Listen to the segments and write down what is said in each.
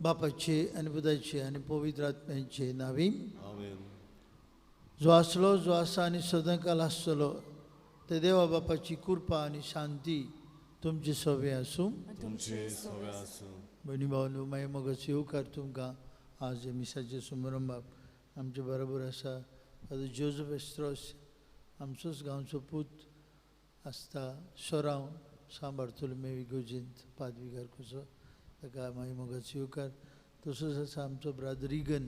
बापाचे आणि पुताचे आणि पवित्र आत्म्याचे नावी आमेन. जो आसलो जो आसा आणि सदांकाल आसतलो ते देवा बापाची कृपा आणि शांती तुमचे सवे आसूं. तुमचे सवे आसूं. भयणी भावांनो, मागीर मोगाचो येवकार तुमकां आज मिसाचे समारंभाक आमचे बरोबर आसा फादर जोझफ एस्ट्रॉस, आमचोच गांवचो पूत आसता सोरांव सांत बार्तोलोमेव इगोर्जेंत पादविकार कसो, ताका मागीर मोगाचो येवकार. तसोच आसा आमचो ब्रादर इगन,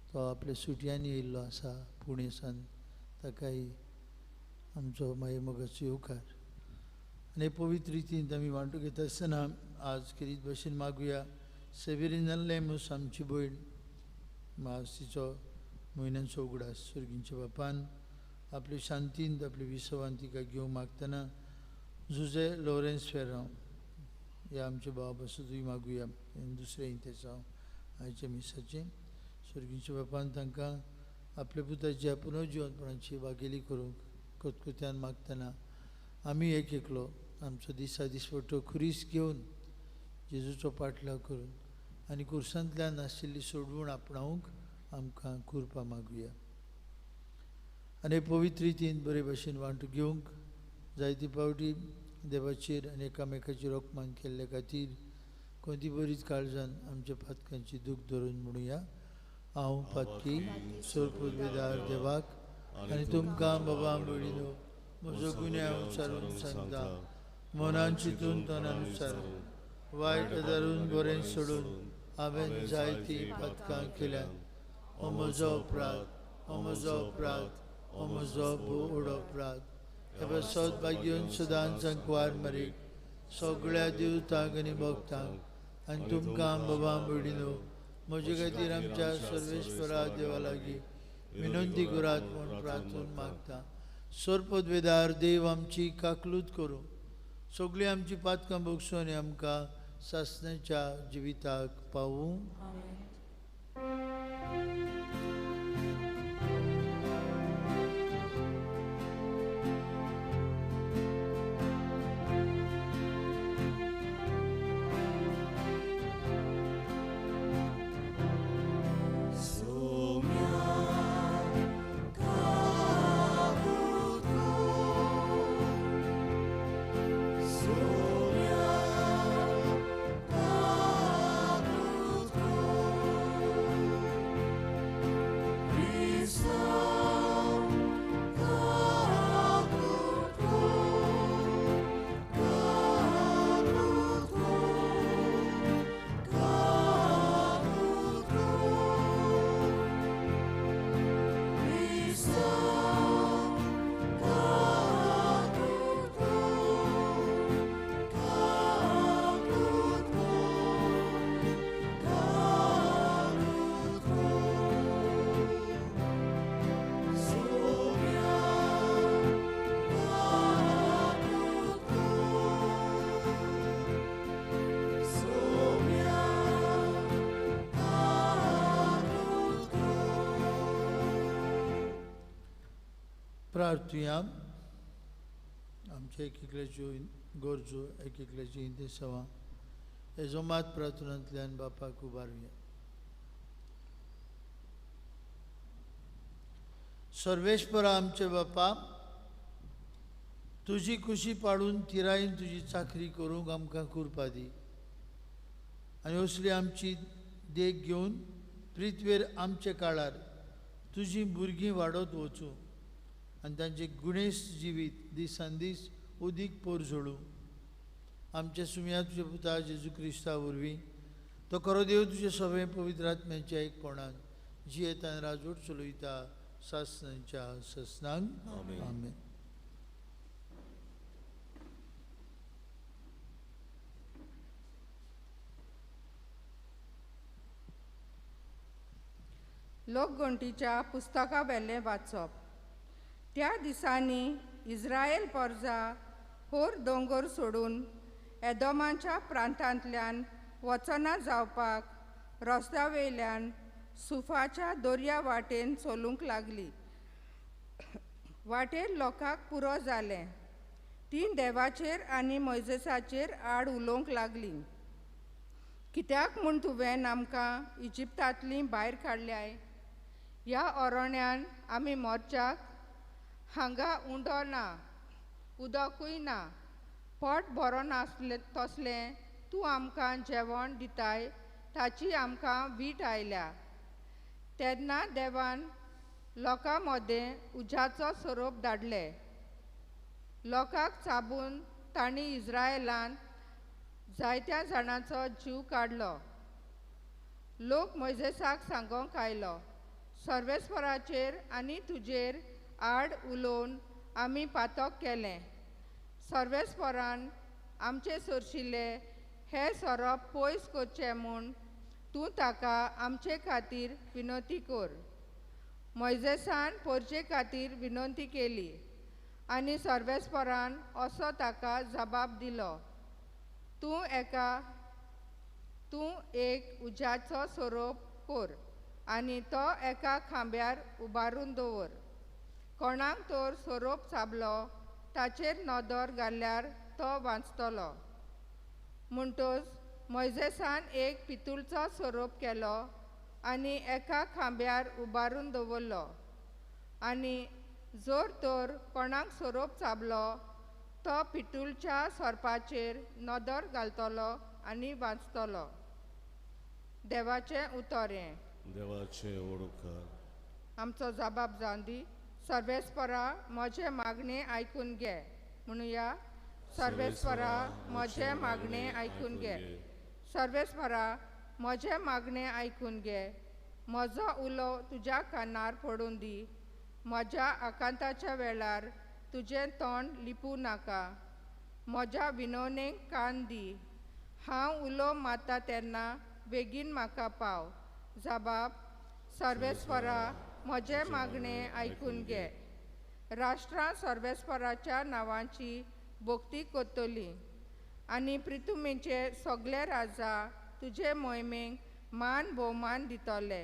तो आपल्या सुटयांनी येयल्लो आसा पुणे सान, ताकाय आमचो मागीर मोगाचो येवकार. आनी पवित्र रितीन आमी वांटो घेता आसतना आज किरीत भशेन मागुया सेवेरिनान लेमूस आमची भयण, आज तिचो म्हयन्यांचो उगडास. सुर्गींच्या बापान आपली शांतींत आपली विसवान तिका घेवंक मागतना जुजे लॉरेन्स फेरांव ह्या आमच्या भावा पासून मागुया. दुसरें इंतेसांव आयचे मिसाचें सुर्गींच्या बापान तांकां आपल्या पुताच्या पुनर्जिवनपणाची वागेली करूंक कोतकोत्यान मागतना आमी एक एकलो आमचो दिसा दिसवटो खुरीस घेवन जेजूचो पाटलाव करून आनी कुर्सांतल्यान आशिल्ली सोडवण आपणावंक आमकां कृपा मागुया. आनी पवित्र रितीन बरे भशेन वांटो घेवंक जायती पावटी देवाचेर आनी एकामेकाचेर रोखमान केल्ले खातीर कोणती बरीच काळजान आमच्या पातकांची दूख धरून म्हणुया. हांव पातकी सोरपदवेदार देवाक आनी तुमकां बाबा भयणीनो म्हजो गुन्यांव उच्चारून सांगता. मनान चिंतून तोंडान उच्चारून वायट धरून बरें सोडून हांवें जायती पातकां केल्यात. हो म्हजो अपराध, हो म्हजो अपराध, हो म्हजो व्हड अपराध. हे सौभाग्यवन सदांच वार मारीक सगळ्या देवतांक आनी भक्तांक आनी तुमकां बाबा भयणीनो म्हजे खातीर आमच्या सर्वेश्वरा देवा लागीं विनंती करात म्हूण प्रार्थून मागता. सोरपदवेदार देव आमची काकलूत करूं, सगळीं आमची पातकां भोगसूं आनी आमकां सासणाच्या जिविताक पावूं. प्रार्थुया. आमच्या एकल्याच्यो गरजो एकल्याची इंतेसांवां हे जोमात प्रार्थनांतल्यान बापाक उबारुया. सर्वेश्वरा आमचे बापा, तुजी खुशी पाडून तिरायेन तुजी चाकरी करूंक आमकां कृपा दी आनी असली आमची देख घेवन पृथ्वीर आमच्या काळार तुजी भुरगीं वाडत वचूं आनी तांचे गुणेस्त जिवीत दिसान दीस उदीक पोरझोडूं. आमच्या सुमया तुज्या पुता जेजू क्रिस्ता वरवीं तो खरो देव तुजे सगळे पवित्र आत्म्याच्या एकपणान जियेता आनी राजवट चलयता सासणांच्या ससनांक. आमेन. लोकगणतीच्या पुस्तका वेल्लें वाचप. त्या दिसांनी इस्रायल परजा होर दोंगर सोडून एदोमाच्या प्रांतांतल्यान वचना जावपाक रस्त्या वयल्यान सुफाच्या दर्या वाटेन चलूंक लागली. वाटेर लोकांक पुरो जालें. ती देवाचेर आनी मोइसेसाचेर आड उलोवंक लागली. कित्याक म्हूण तुवें आमकां इजिप्तांतली भायर काडल्याय? ह्या ओरोण्यान आमी मोरच्याक हांगा उंडो ना, उदकूय ना, पोट बरो नासले तसलें तूं आमकां जेवण दिताय ताची आमकां वीट आयल्या. तेन्ना देवान लोकां मदें उज्याचो सोरोप धाडले. लोकांक चाबून तांणी इस्रायेलांत जायत्या जाणांचो जीव काडलो. लोक मोइसेसाक सांगोंक आयलो, सर्वेस्पराचेर आनी तुजेर आड उलोवन आमी पातक केलें. सर्वेस्परान आमचे सोरशिल्ले हे सोरोप पयस करचें म्हूण तूं ताका आमचे खातीर विनोती कर. मोइसेसान पोरचे खातीर विनोती केली आनी सर्वेस्परान असो ताका जबाब दिलो, तूं एक उज्याचो सोरोप कर आनी तो एका खांब्यार उबारून दवर. कोणाक तर सोरोप चाबलो ताचेर नदर घाल्यार तो वाचतलो. म्हणटच मोइसेसान एक पितूळचो सोरोप केलो आनी एका खांब्यार उबारून दवरलो. आनी जर तर कोणाक सोरोप चाबलो तो पितूळच्या सोरपाचेर नदर घालतलो आनी वाचतलो. देवाचें उतोरें. देवाचे ओडकार. आमचो जबाब जावन दी. सर्वेस्परा म्हजे मागणे आयकून घे. म्हणुया, सर्वेस्परा म्हजे मागणे आयकून घे. सर्वेस्परा म्हजे मागणे आयकून घे. म्हजो उलो तुज्या कानार पडून दी. म्हज्या आकांताच्या वेळार तुजें तोंड लिपू नाका. म्हज्या विनवणेक कान दी. हांव उलो मारता तेन्ना बेगीन म्हाका पाव. जबाब. सर्वेस्परा म्हजे मागणे आयकून घे. राष्ट्रां सर्वेस्पराच्या नांवांची भोक्ती कोत्तली आनी प्रिथुमेचे सगळे राजा तुजे मोहिमेक मान भोवमान दितले.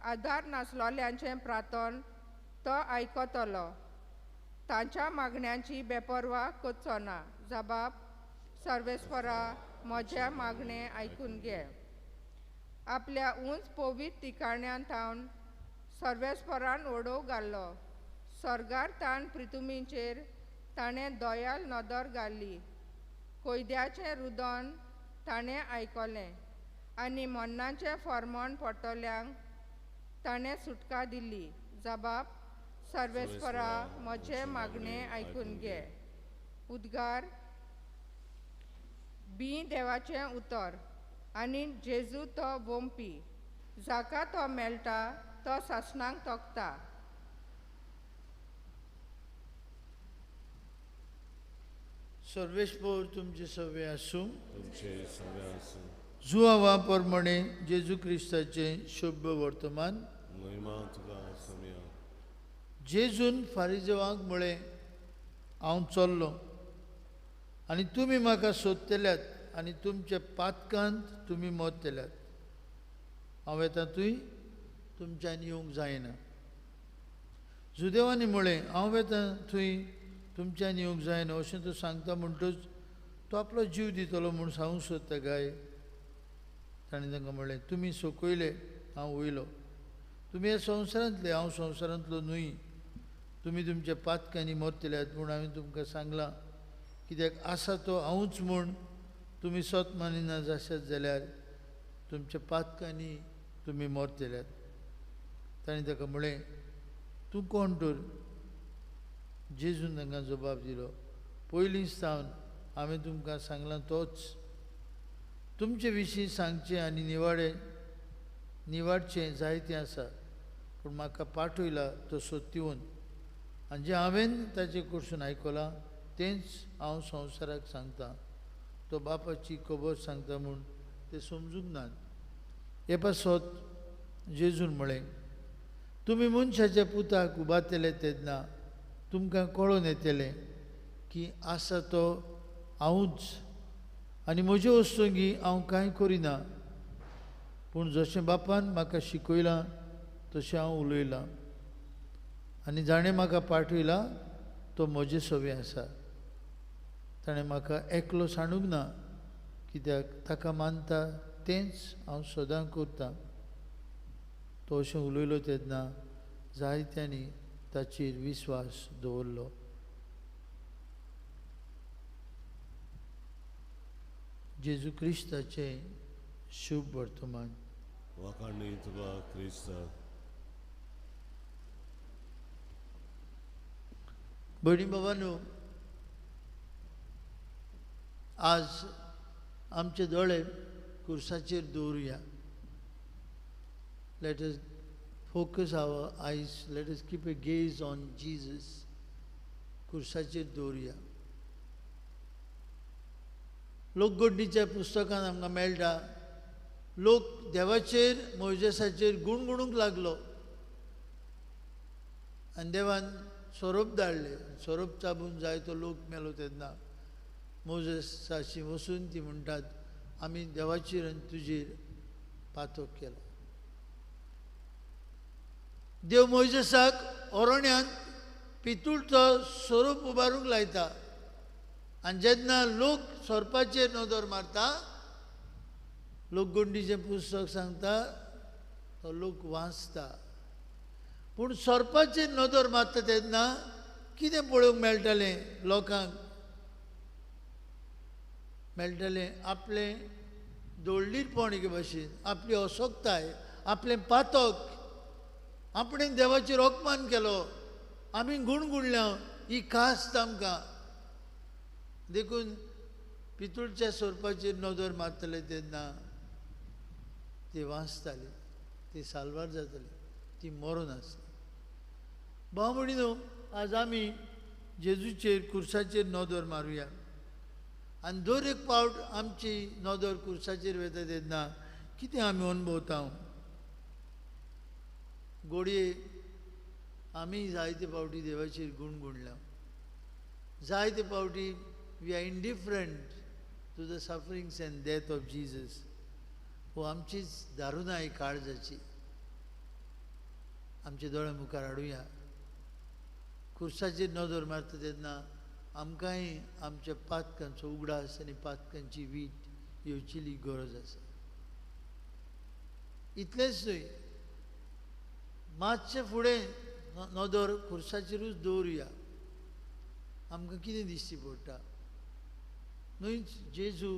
आदार नासलोल्यांचें प्रार्थन तो आयकतलो. तांच्या मागण्यांची बेपरवा कोत्चो ना. जबाब. सर्वेस्परा म्हजे मागणे आयकून घे. आपल्या उंच पवित्र ठिकाण्यान थावन सर्वेस्परान ओडो घाल्लो. सर्गार ताण प्रिथुमेचेर ताणें दोयाल नदर घाल्ली. कोयद्याचें रुदन ताणें आयकलें आनी मन्नाचें फर्मोण पडटल्यांक ताणें सुटका दिली. जबाब. सर्वेस्परा म्हजे मागणे आयकून घे. उद्गार. बी देवाचें उतर आनी जेजू तो वोंपी. जाका तो मेळटा तो सासणांक तोखता. सर्वेस्पर तुमचे सवे आसूं. तुमचे सगळे आसूं. जुआवा प्रमाणे जेजू क्रिस्ताचें शुभ वर्तमान. महिमा तुका समिया. जेजून फारिजेवांक म्हळें, हांव चल्लों आनी तुमी म्हाका सोदतल्यात आनी तुमच्या पातकांत तुमी मोडतल्यात. हांव येता थंय तुमच्यान येवंक जायना. जुदेवांनी म्हळें, हांव येता थंय तुमच्यान येवंक जायना अशें तो सांगता म्हणटच तो आपलो जीव दितलो म्हूण सांगूंक सोदता काय. ताणें तांकां म्हणलें, तुमी सोकयले, हांव वयलो. तुमी ह्या संवसारांतले, हांव संवसारांतलो न्हय. तुमी तुमच्या पातकांनी मरतल्यात म्हूण हांवें तुमकां सांगलां. कित्याक आसा तो हांवूच म्हूण तुमी स्वत मानिना जाशात जाल्यार तुमच्या पातकांनी तुमी मरतल्यात. ताणें ताका म्हळें, तूं कोण तर? जेजून तांकां जबाब दिलो, पयलींच सावन हांवें तुमकां सांगलां तोच. तुमचे विशीं सांगचें आनी निवाडचें जायतें आसा, पूण म्हाका पाठयला तो सोदतीवन. आनी जें हांवें ताचे कडसून आयकलां तेंच हांव संवसाराक सांगतां. तो बापाची खबर सांगता म्हूण ते समजूंक नात. हे पासत जेजून म्हळें, तुमी मनशाच्या पुताक उबारतले तेन्ना तुमकां कळोन येतलें की आसा तो हांवूच आनी म्हज्यो वस्तूंगी हांव कांय करिना, पूण जशें बापान म्हाका शिकयलां तशें हांव उलयलां. आनी जाणें म्हाका पाठयला तो म्हजे सवे आसा. ताणें म्हाका एकलो सांडूंक ना, कित्याक ताका मानता तेंच हांव सदां करतां. तो अशें उलयलो तेन्ना जायत्यांनी ताचेर विस्वास दवरलो. जेजू क्रिस्ताचें शुभ वर्तमान. वखाणी तुका क्रिस्त. भयणी बाबांनो, आज आमचे दोळे खुर्साचेर दवरुया. Let us focus our eyes, let us keep a gaze on Jesus. खुर्साचेर दवरुया. लोकगोडणीच्या पुस्तकान आमकां मेळटा, लोक देवाचेर मोइजेसाचेर गुणगुणूंक लागलो आनी देवान सोरोप धाडले. सोरोप चाबून जायतो लोक मेलो तेन्ना मोइजेसाची वचून ती म्हणटात, आमी देवाचेर आनी तुजेर पातक केलो. देव मोइजेसाक ओरोण्यांत पितूळचो सोरोप उबारूंक लायता आनी जेन्ना लोक सोरपाचेर नदर मारता, लोकगोंडीचें पुस्तक सांगता तो लोक वाचता. पूण सोरपाचेर नदर मारता तेन्ना कितें पळोवंक मेळटलें लोकांक? मेळटलें आपलें दोळ्ळीरपण एके भाशेन, आपली असोक्ताय, आपलें पातक. आपणें देवाचेर अपमान केलो, आमी गुणगुणल्या, ही कास्त आमकां. देखून पितूळच्या सोरपाचेर नदर मारतले तेन्ना ती वाचताली, ती साल्वार जाताली, ती मरून आसली. भाव भयणीनो, आज आमी जेजूचेर खुर्साचेर नदर मारुया. आनी दर एक पावट आमची नदर खुर्साचेर वता तेन्ना कितें आमी अनुभवता? घोडये आमी जायते फावटी देवाचेर गुणगुणल्या. जायते फावटी we are indifferent to the sufferings and death of Jesus. हो आमचीच दारुणाय काळजाची. आमचे दोळे मुखार हाडुया. खुर्साचेर नदर मारता तेन्ना आमकांय आमच्या पातकांचो उगडास आनी पातकांची वीट येवची गरज आसा. इतलेंच न्हय, मातशें फुडें नदर खुर्साचेरूच दवरुया. आमकां कितें दिश्टी पडटा? न्हयच जेजू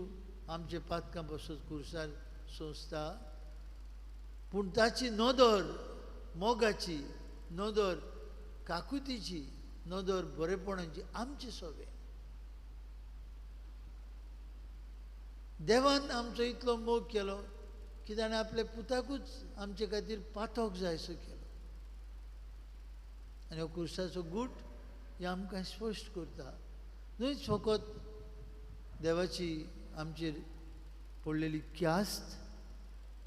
आमचे पातकां पासून खुर्सार सोंसता, पूण ताची नदर मोगाची, नदर काकुतीची, नदर बरेपणाची आमचे सोबे. देवान आमचो इतलो मोग केलो की ताणें आपल्या पुताकूच आमचे खातीर पातक जायसो केलो. आनी हो खुर्साचो गूट हे आमकां स्पश्ट करता. न्हयच फकत देवाची आमचेर पडलेली क्यास्त,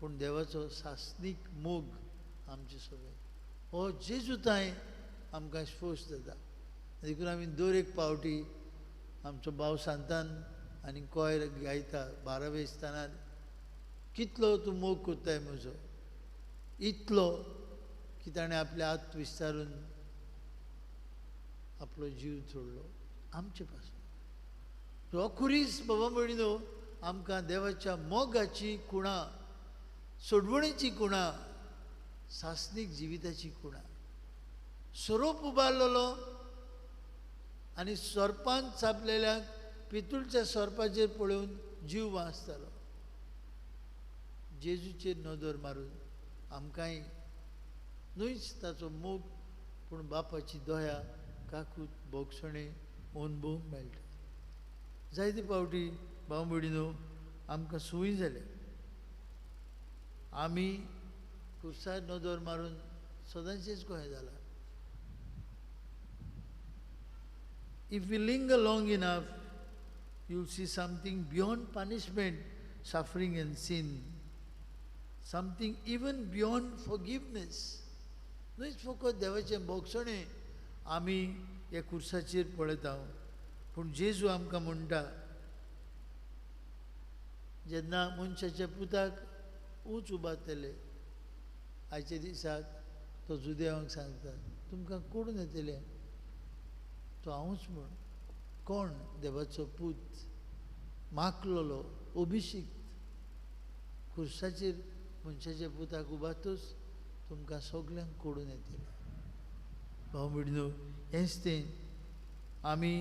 पूण देवाचो सासनीक मोग आमचे सोबे. हो जेजूताय आमकां स्पश्ट जाता. देखून आमी दर एक पावटी आमचो भाव सांतान आनी कोयर गायता 12वे स्थानार, कितलो तूं मोग कोत्ताय म्हजो, इतलो की ताणें आपले हात विस्तारून आपलो जीव सोडलो आमचे पासून. हो खुरीस बाबा भयणीनो आमकां देवाच्या मोगाची खुणा, सोडवणेची खुणा, सासनीक जिविताची खुणा. सोरोप उबारलेलो आनी सोरपान चापलेल्या पितूळच्या सोरपाचेर पळोवन जीव वाचतालो. जेजूचेर नदर मारून आमकांय न्हयच ताचो मोग, पूण बापाची दया, काकूत, बोगसणें अणभवूंक मेळटा. जायते फावटी भाव भयणीनो आमकां सुय जाल्या. आमी खुर्सार नदर मारून सदांचेच कशें जालां. If we linger long enough, you will see something beyond punishment, suffering and sin. Something even beyond forgiveness. न्हयच फकत देवाचें बोगसणें आमी ह्या खुर्साचेर पळयता, पूण जेजू आमकां म्हणटा, जेन्ना मनशाच्या पुताक ऊंच उबारतले आयच्या दिसाक तो जुदेवांक सांगता, तुमकां कोण येतले? तो हांवूच म्हूण. कोण? देवाचो पूत माकलोलो अभिषेक खुर्साचेर मनशाच्या पुताक उबातूच तुमकां सगल्यांक कळून येतलें. भाव भयणीनो, हेंच तें आमी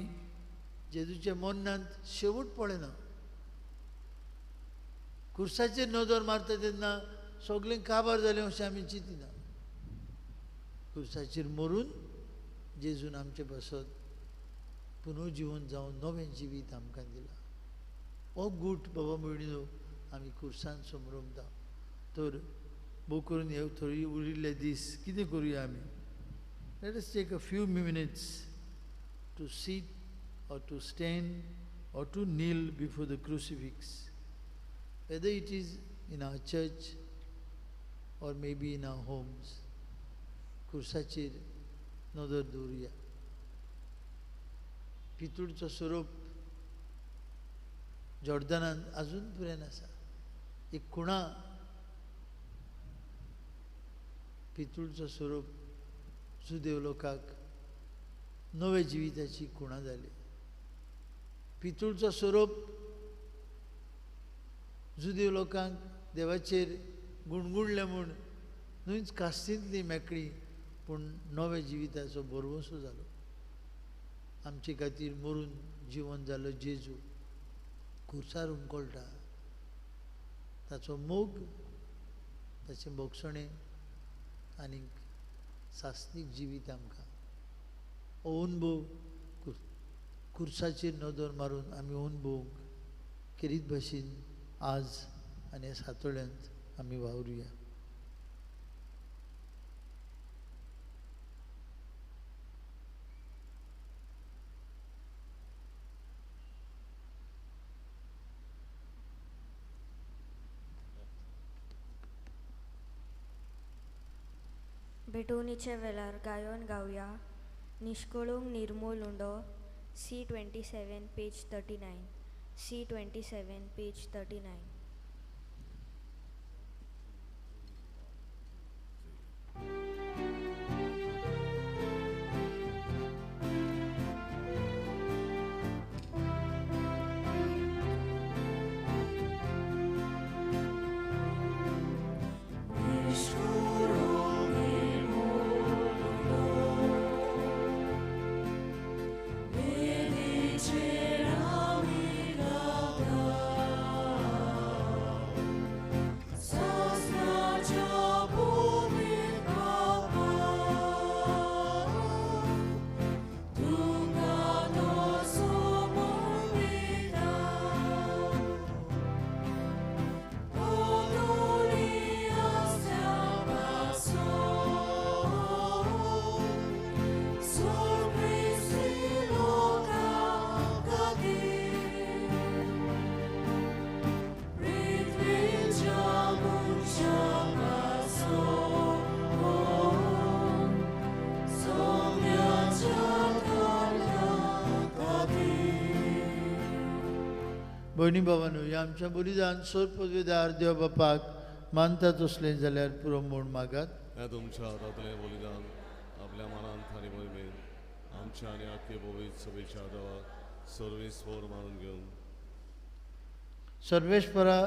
जेजूच्या मरणांत शेवट पळयना. खुर्साचेर नदर मारता तेन्ना सगळें काबार जालें अशें आमी चिंतिना. खुर्साचेर मरून जेजून आमचे पासत पुनर्जीवन जावन नवें जिवीत आमकां दिलां. हो गूट बाबा भयणीनो आमी खुर्सान समरमता. तर भोव करून हे थोडी उरिल्ले दीस कितें करुया आमी? Let us take a few minutes to sit or to stand or to kneel before the crucifix, whether it is in our church or maybe in our homes. खुर्साचेर नदर दवरुया. पितूळचो स्वरूप जॉर्दनांत आजून पर्यंत आसा. एक खुणा पितूळचो स्वरूप जुदेव लोकांक नवे जिविताची खुणा जाली. पितूळचो स्वरूप जुदेव लोकांक देवाचेर गुणगुणलें म्हूण न्हूच कास्तींतली मेकळी पूण नवे जिविताचो भरवंसो जालो. आमचे खातीर मरून जिवन जालो जेजू खुर्सार उमकळटा. ताचो मोग, ताचें बोगसणें आनीक सासणीक जिवीत आमकां अनुभव खुर्साचेर नदर मारून आमी अनुभवूंक केरीत भाशेन आज आनी ह्या सातोळ्यांत आमी वावरुया. भेटवणीच्या वेळार गायन गावया. निश्कळूंक निर्मूल उंडो C27 पेज 39. C27 page 39. भयणी भावांनो, ह्या आमच्या बलिदान सोर पदवेदार देव बापाक मानतात असलें जाल्यार पुरो म्हूण मागात. हें तुमच्या हातांतलें बलिदान आपल्या मनांत आनी मोहिमेन आमच्या आनी आख्खे भोवीत सभेच्या देवाक सर्वेस्वर मानून घेवन सर्वेस्परा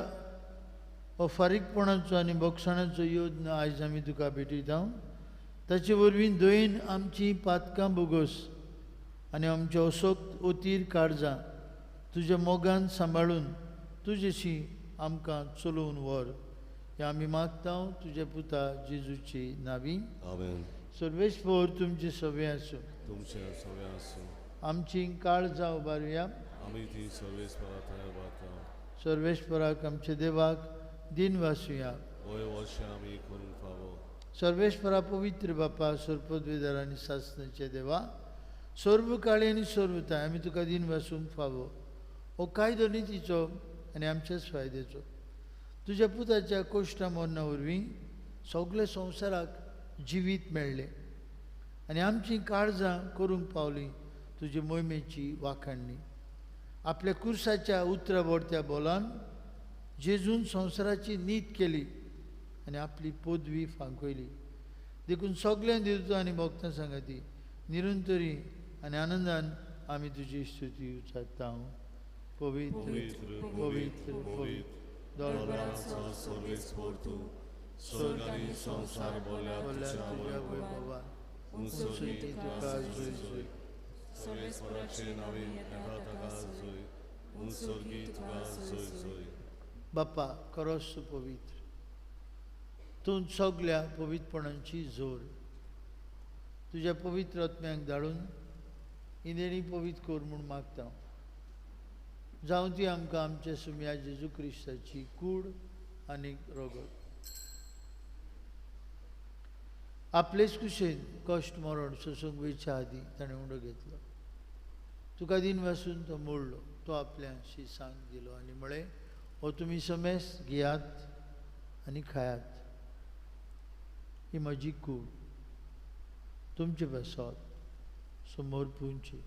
हो फारीकपणाचो आनी बोगसणाचो योजना आयज आमी तुका भेटयता. ताचे वरवीं दयेन आमची पातकां बोगस आनी आमच्या असोक्त ओतीर काळजां तुज्या मोगान सांबाळून तुजेशी आमकां चलोवन व्हर. हें आमी मागता तुज्या पुता जेजूची नांवी. आमेन. सर्वेस्वर तुमचे सवे आसूं. तुमचे सवे आसूं. आमची काळजां उबारुया. आमी ती सर्वेस्परा थंय उबारता. सर्वेस्पराक आमचे देवाक दिन वासुया. होय वर्ष आमी करूंक फावो. सर्वेस्परा पवित्र बापा, सर्पद्वेदार आनी सासणाचे देवा, सर्व काळी आनी सर्वताय आमी तुका दिन वासूंक फावो. हो कायदो नितीचो आनी आमच्याच फायद्याचो. तुज्या पुताच्या कोश्टा मरणा वरवीं सगळे संवसाराक जिवीत मेळ्ळें आनी आमची काळजां करूंक पावलीं तुजे मोहिमेची वाखाणणी. आपल्या कुर्साच्या उतरा बोडत्या बोलान जेजून संवसाराची नीत केली आनी आपली पदवी फांकयली. देखून सगळ्या देवतां आनी भक्तां सांगाती निरंतरी आनी आनंदान आमी तुजी स्तुती उचारता. povitro, Povitro, povitro, povitro, Dolorosa Sorvis Portu, Sorgani Sansar Bolla vola Tuja tuja Voivovan, voivovan, Unsorgi tuka Zoi zoi Zoi, Sorvis Parace Navi Negataka Zoi, Unsorgi Tuga Zoi Zoi. बाप्पा खरोच तूं पवित्र, तूं सगळ्या पवित्रपणांची जोर तुज्या पवित्र आत्म्याक धाडून इनेणी पवित्र कर म्हूण मागता. जावं ती आमकां आमच्या सुम्या जेजू क्रिस्ताची कूड आनी रोगत. आपलेच कुशेन कश्ट मरण सोसूंक वयच्या आदी ताणें उंडो घेतलो. तुका दिन वासून तो मोडलो, तो आपल्या शिसांक दिलो आनी म्हळें, हो तुमी समेस घेयात आनी खायात. ही म्हजी कूड, तुमचे बसत समोर पुंची.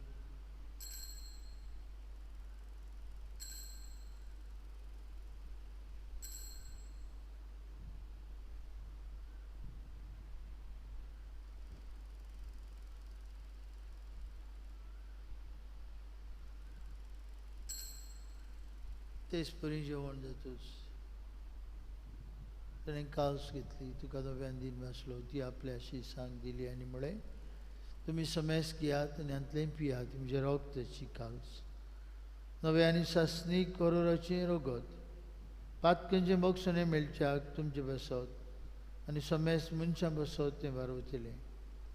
तेच परी जेवण जातूच ताणें कास घेतली, तुका नव्यान दिन वासलो, ती आपल्या शिसांक दिली आनी म्हळें, तुमी समेस घेयात आनी हांतलें पियात, म्हणजे रोगताची कास. नवे आनी सासणीक करोराचें रोगत, पातकांचे मोगसणे मेळच्याक तुमचे बसत आनी समेस मनशां बसत तें वारवतलें.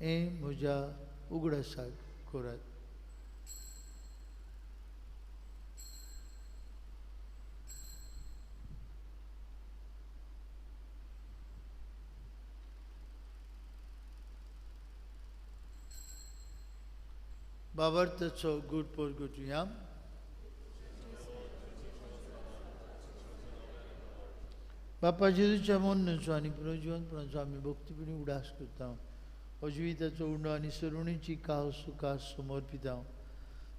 हें म्हज्या उगडासाक करात. बाबर्ताचो गूड पोरगुटुया. बापा जेजूच्या मोन्नाचो आनी पुनर्जिवनपणाचो आमी भक्तीपणी उडास करता. हो जिविताचो उंडो आनी सरुणीची कास सुखास समर्पिता.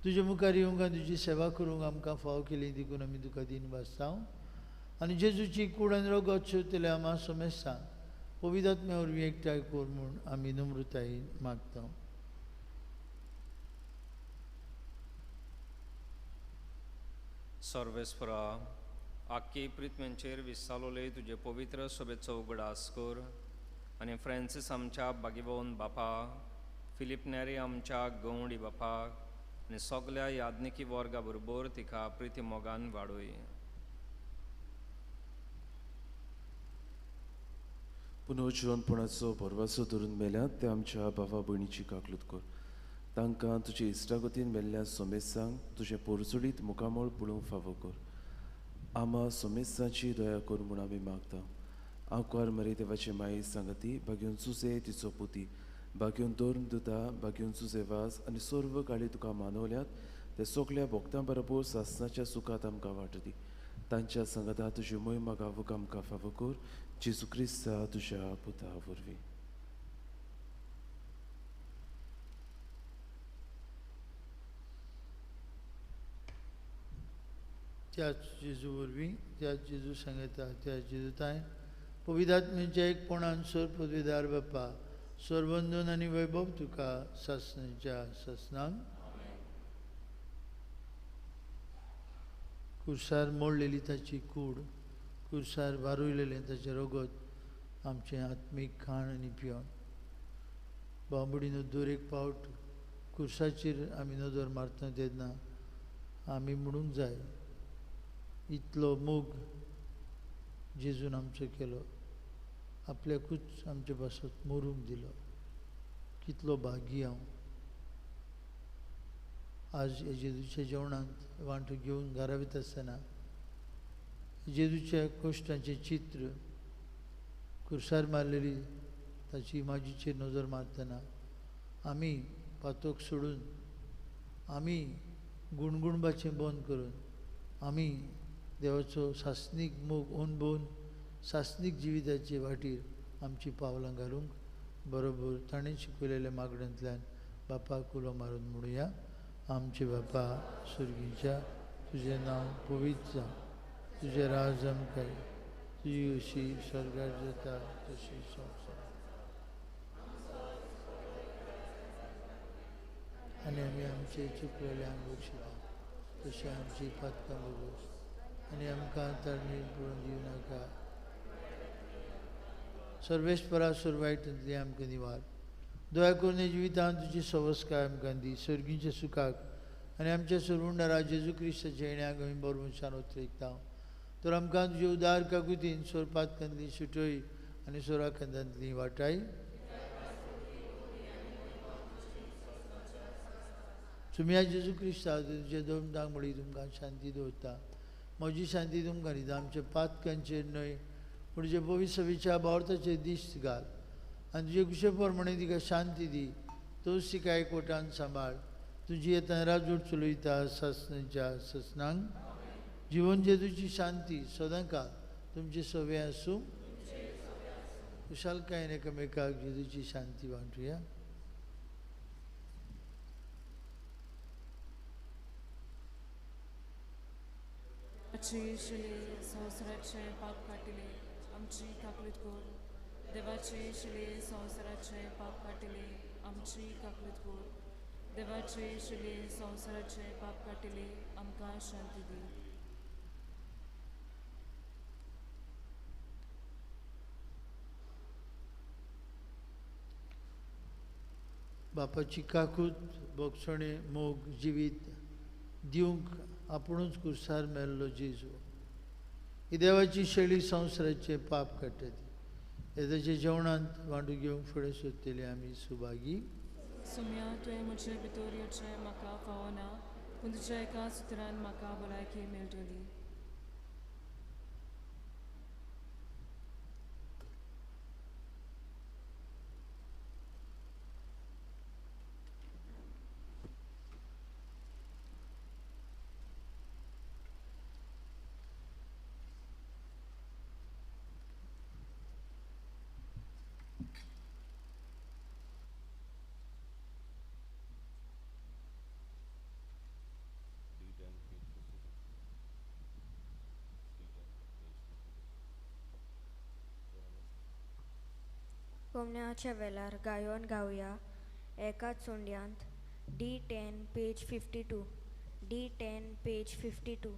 तुजे मुखार येवंक आनी तुजी सेवा करूंक आमकां फाव केली देखून आमी तुका दिन वाचता. आनी जेजूची कूड आनी रोगत शेवतले आमा समेस्तां पवित्र आत्म्या वरवीं एकठांय कर म्हूण आमी नम्रतायेन मागता. सर्वेस्परा आख्खे प्रित्मेंचेर विस्तालोले तुजे पवित्र सभेचो उगडास कर आनी फ्रांसीस आमच्या बागीभोवन बापा, फिलीप नेरी आमच्या गवंडी बापाक आनी सगल्या याज्ञिकी वर्गा बरोबर तिका प्रिती मोगान वाडोय. पुनर्जीवनपणाचो भरवसो धरून मेल्यात ते आमच्या भावा भयणीची काकलूत कर. तांकां तुजे इश्टागतीन मेल्ल्या सोमेसांक तुजे पोरसुडीत मुखामोळ पळोवंक फावो कर. आमा सोमेसांची दया कर म्हूण आमी मागता. आंकवार मरे देवाचे माये सांगती, भाग्योन सुसे तिचो पुती, भाग्योन दोर्न दुता, भाग्योन सुसे वास आनी सर्व काळी तुका मानवल्यात ते सगल्या भोगतां बरोबर सासणाच्या सुखात आमकां वाटदी. तांच्या सांगता तुजी मोहिमा गावूक आमकां फावो कर. जेजू क्रिस्ता तुज्या पुता वरवीं. त्याच जेजू वरवीं, त्याच जेजू सांगता, त्याच जेजूताय पवित्र आत्म्याच्या एकपणान सर पदवीदार बापा, सरबंधन आनी वैभव तुका सासणाच्या सासणांक. कुर्सार मोडलेली ताची कूड, कुर्सार वारुयलेलें ताचें रोगत आमचें आत्मीक खाण आनी पियोन. बांबडीनो दर एक पावट कुर्साचेर आमी नदर मारता तेन्ना आमी म्हणूंक जाय, इतलो मोग जेजून आमचो केलो, आपल्याकूच आमचे बसत मरूंक दिलो. कितलो भागी हांव. आज हे जेजूच्या जेवणांत वांटो घेवन घरा वयता आसतना जेजूच्या कश्टाचें चित्र, कुर्सार मारलेली ताची इमाजीचेर नजर मारतना आमी पातोक सोडून, आमी गुणगुणपाचें बंद करून, आमी देवाचो सासणीक मोग अणभवून सासणीक जिविताचे वाटेर आमची पावलां घालूंक बरोबर ताणें शिकयलेल्या मागण्यांतल्यान बापाक उलो मारून म्हणुया. आमचे बापा सुर्गीच्या, तुजें नांव पवित्र जावं, तुजें राज आमकां, तुजी अशी स्वर्गार जाता तशी संवसारांत. आनी आमी आमचे चुकलेल्यांक बक्षिता. तशें आमची पातकां बगोस आनी आमकां तरणीर पळोवन दिवं नाका. सर्वेस्परा सुरवायतांतली आमकां निवार. दया करून हे जिवितांत तुजी सवस्काय आमकां दी. सर्गीच्या सुखाक आनी आमच्या सुरवंडारा जेजू क्रिस्ताच्या येण्याक आमी बरोवशान उतरयता. तर आमकां तुजे उदार काकुतीन सोरपातकांतली सुटय आनी सोराखंडांतली वाटाय. तुमी जेजू क्रिस्ता तुजे दोमदांक मळी तुमकां शांती दवरता. म्हजी शांती तुमकां दिता. आमच्या पातकांचेर न्हय पूण तुजे पवित्र सभेच्या भावर्थाचेर दिश्ट घाल आनी तुजे कुशे प्रमाणे तिका शांती दी. तोच तिका एकवटान सांबाळ. तुजी येता राजवट चलयता सासणाच्या ससनांक. जिवन जेजूची शांती सदां काळ तुमचे सवे आसूं. खुशालकायेन एकामेकाक जेजूची शांती वांटुया. शिले संवसाराचे पाप काटिले आमची काकलीत कोर. देवाचे शिले संवसाराचे पाप काटिले आमची काकलीत कोर. देवाचे शिले संवसाराचे पाप काटिले आमकां शांती दी. बापाची काकूत बोगसणे मोग जिवीत दिवंक आपुणूच कुर्सार मेल्लो जेजू. ही देवाची शेळी संवसाराचे पाप काडटा ती. हे ताचे जेवणांत वांटून घेवंक फुडें सोदतले आमी सुभागी. सुम्या तुवें म्हजे भितर येवचें म्हाका फावना पूण तुज्या एका सुत्रान म्हाका भलायकी मेळटली. कोमण्याच्या वेळार गायोन गावया एकाच सोंड्यांत D10 पेज 52. D10 page 52.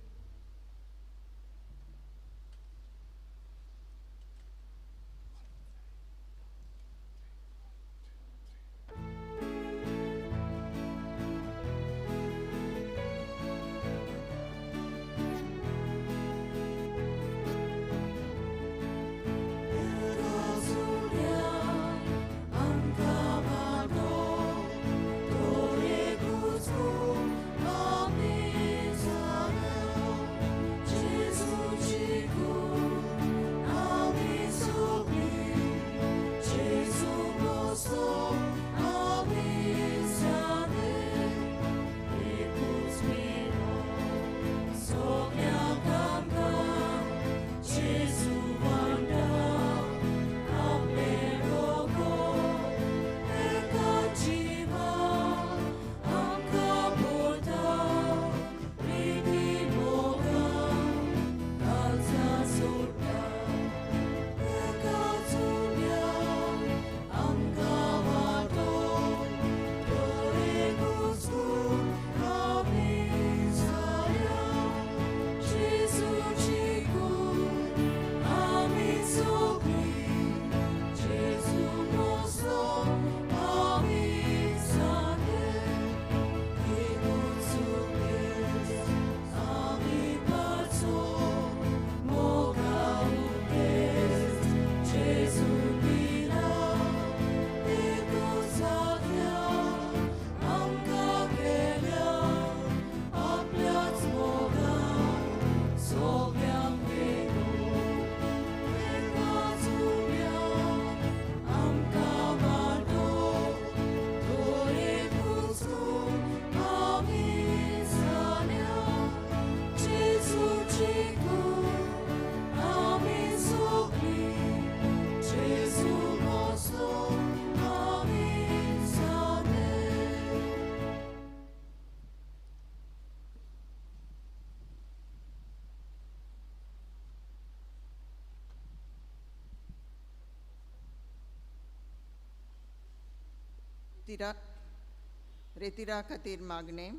रेतिरा खातीर मागणें.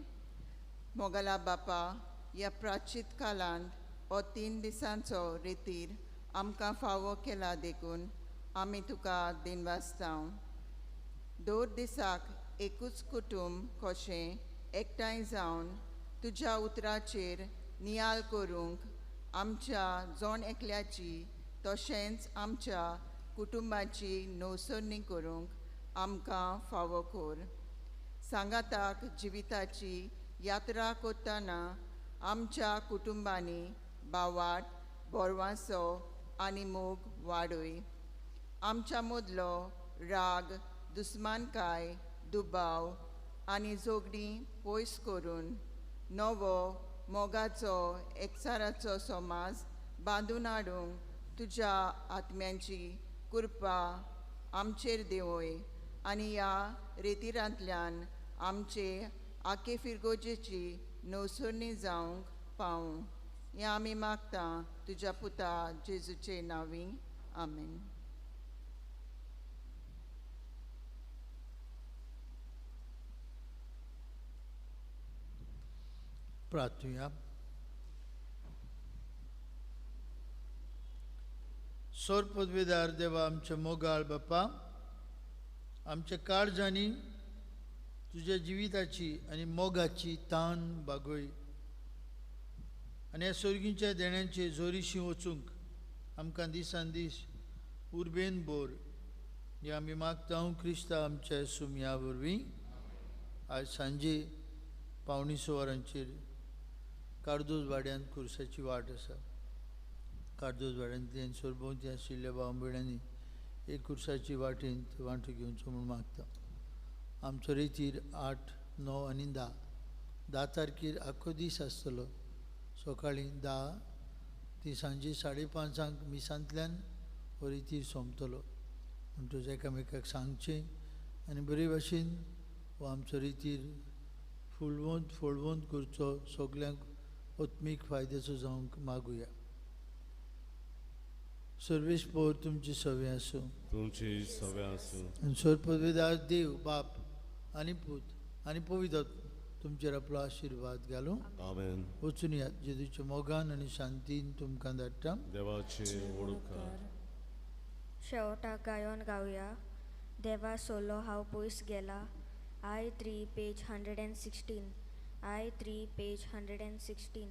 मोगला बापा ह्या प्राचीत कालांत हो 3 दिसांचो रितीर आमकां फावो केला देखून आमी तुका दिनवासतांव. 2 दिसाक एकूच कुटुंब कशें एकठांय जावन तुज्या उतराचेर नियाळ करूंक आमच्या जोण एकल्याची तशेंच आमच्या कुटुंबाची नवसरणी करूंक आमकां फावो कर. सांगाताक जिविताची यात्रा करतना आमच्या कुटुंबांनी बावाट, बोरवांसो आनी मोग वाडय. आमच्या मदलो राग, दुस्मानकाय, दुबाव आनी झगडीं पयस करून नवो मोगाचो एकचाराचो समाज बांदून हाडूंक तुज्या आत्म्यांची कृपा आमचेर देवय आनी ह्या रितीरांतल्यान आमचे आखे फिरगोजेची नवसरणी जावंक पावूं. हें आमी मागता तुज्या पुता जेजूचे नांवी. आमेन. प्रार्थूया. सौर पदवीदार देवा आमचे मोगाळ बापा, आमच्या काळजांनी तुज्या जिविताची आनी मोगाची तान बागोय आनी ह्या सर्गीच्या देण्यांचे जोरीशी वचूंक आमकां दिसान दीस उर्बेन बोर हे आमी मागता क्रिस्ता आमच्या सुमया वरवीं. आज सांजे 5:15 वरांचेर कार्दोज वाड्यान खुर्साची वाट आसा. कार्दोज वाड्यांतल्यान सरभोंवती आशिल्ल्या भाव भयणांनी एक खुर्साची वाटेंत वांटो घेवचो म्हूण मागता. आमचो रितीर 8, 9 आनी 10 तारखेर आख्खो दीस आसतलो. सकाळीं 10 ती सांजे 5:30 मिसांतल्यान हो रितीर सोंपतलो. म्हणटच एकामेकाक सांगचें आनी बरे भाशेन हो आमचो रितीर फुलवंत फोळवंत करचो, सगल्यांक आत्मीक फायद्याचो जावंक मागुया. सर्वेस्पोर तुमची सवय आसूं. तुमची सवय आसूं. आनी सर पदवीदार देव बाप आनी पूत आनी पवित्र तुमचेर आपलो आशिर्वाद घालूं. आमेन. वचून यात जेजूच्या मोगान आनी शांतीन तुमकां धाडटा. देवाचे ओळखार. शेवटाक गायोन गावया. देवा सोलो हांव पयस गेला. I3 page 116. I3 page 116.